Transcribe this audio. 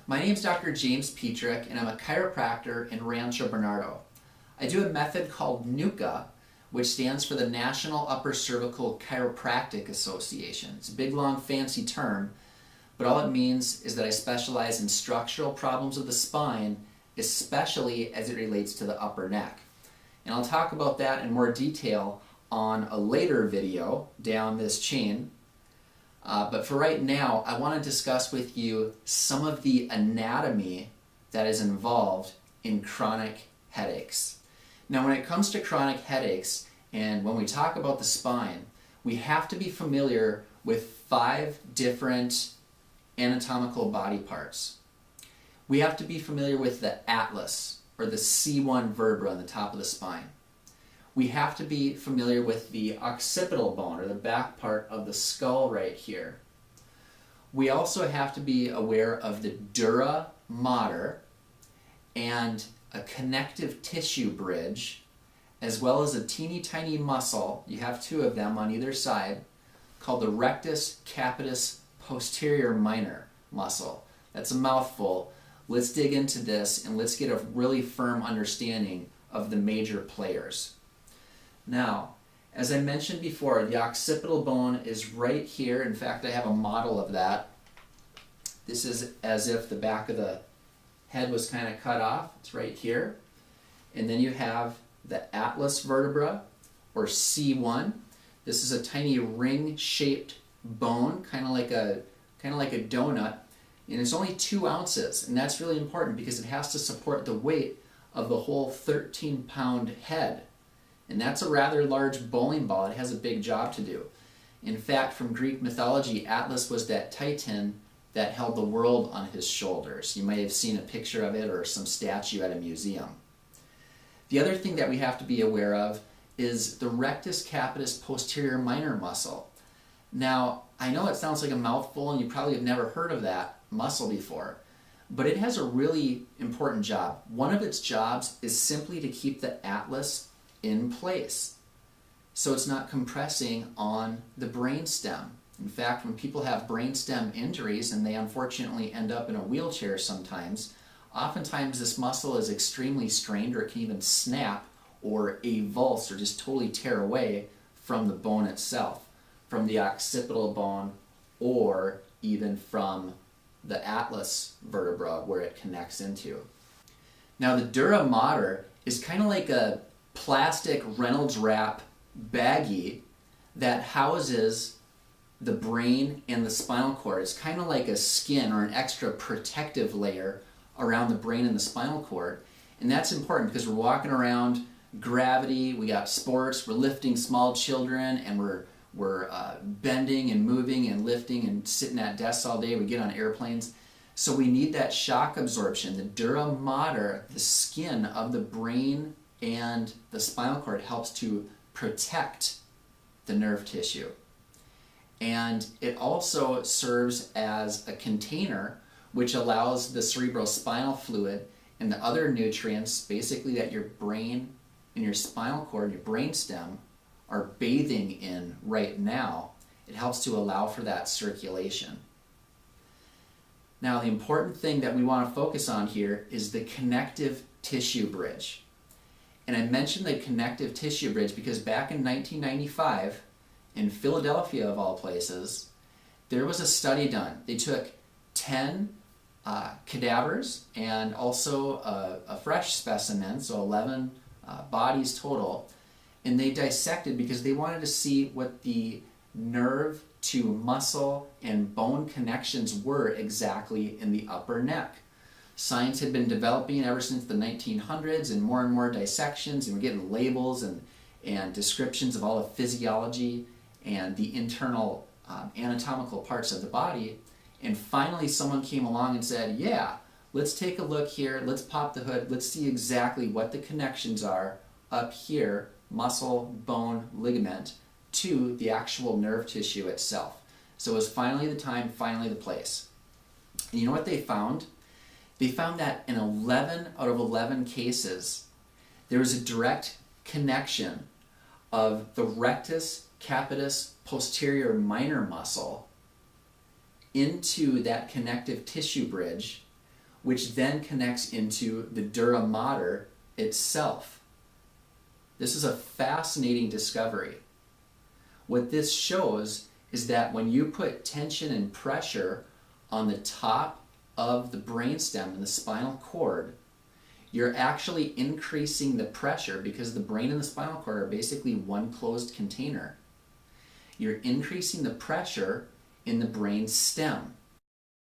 My name is Dr. James Petrick, and I'm a chiropractor in Rancho Bernardo. I do a method called NUCA, which stands for the National Upper Cervical Chiropractic Association. It's a big, long, fancy term, but all it means is that I specialize in structural problems of the spine, especially as it relates to the upper neck. And I'll talk about that in more detail on a later video down this chain. But for right now, I want to discuss with you some of the anatomy that is involved in chronic headaches. Now, when it comes to chronic headaches, and when we talk about the spine, we have to be familiar with 5 different anatomical body parts. We have to be familiar with the atlas, or the C1 vertebra on the top of the spine. We have to be familiar with the occipital bone, or the back part of the skull right here. We also have to be aware of the Dura Mater and a connective tissue bridge, as well as a teeny tiny muscle, you have 2 of them on either side, called the Rectus, Capitis, Posterior minor muscle. That's a mouthful. Let's dig into this and let's get a really firm understanding of the major players. Now, as I mentioned before, the occipital bone is right here. In fact, I have a model of that. This is as if the back of the head was kind of cut off. It's right here. And then you have the atlas vertebra, or C1. This is a tiny ring-shaped bone, kind of like a donut, and it's only 2 ounces, and that's really important because it has to support the weight of the whole 13-pound head. And that's a rather large bowling ball. It has a big job to do. In fact, from Greek mythology, Atlas was that titan that held the world on his shoulders. You might have seen a picture of it or some statue at a museum. The other thing that we have to be aware of is the rectus capitis posterior minor muscle. Now, I know it sounds like a mouthful and you probably have never heard of that muscle before, but it has a really important job. One of its jobs is simply to keep the atlas in place, so it's not compressing on the brainstem. In fact, when people have brainstem injuries and they unfortunately end up in a wheelchair sometimes, oftentimes this muscle is extremely strained, or it can even snap or avulse or just totally tear away from the bone itself, from the occipital bone or even from the atlas vertebra where it connects into. Now, the Dura Mater is kind of like a plastic Reynolds wrap baggie that houses the brain and the spinal cord. It's kind of like a skin or an extra protective layer around the brain and the spinal cord. And that's important because we're walking around, gravity, we got sports, we're lifting small children, and we're bending and moving and lifting and sitting at desks all day. We get on airplanes. So we need that shock absorption. The Dura Mater, the skin of the brain and the spinal cord, helps to protect the nerve tissue. And it also serves as a container which allows the cerebrospinal fluid and the other nutrients, basically, that your brain and your spinal cord, your brainstem, are bathing in right now. It helps to allow for that circulation. Now, the important thing that we want to focus on here is the connective tissue bridge. And I mentioned the connective tissue bridge because back in 1995, in Philadelphia of all places, there was a study done. They took 10 cadavers and also a fresh specimen, so 11 bodies total, and they dissected because they wanted to see what the nerve to muscle and bone connections were exactly in the upper neck. Science had been developing ever since the 1900s, and more dissections, and we're getting labels and descriptions of all the physiology and the internal anatomical parts of the body. And finally someone came along and said, yeah, let's take a look here, let's pop the hood, let's see exactly what the connections are up here, muscle, bone, ligament, to the actual nerve tissue itself. So it was finally the time, finally the place. And you know what they found? They found that in 11 out of 11 cases, there was a direct connection of the rectus capitis posterior minor muscle into that connective tissue bridge which then connects into the Dura Mater itself. This is a fascinating discovery. What this shows is that when you put tension and pressure on the top of the brainstem and the spinal cord, you're actually increasing the pressure, because the brain and the spinal cord are basically one closed container. You're increasing the pressure in the brain stem.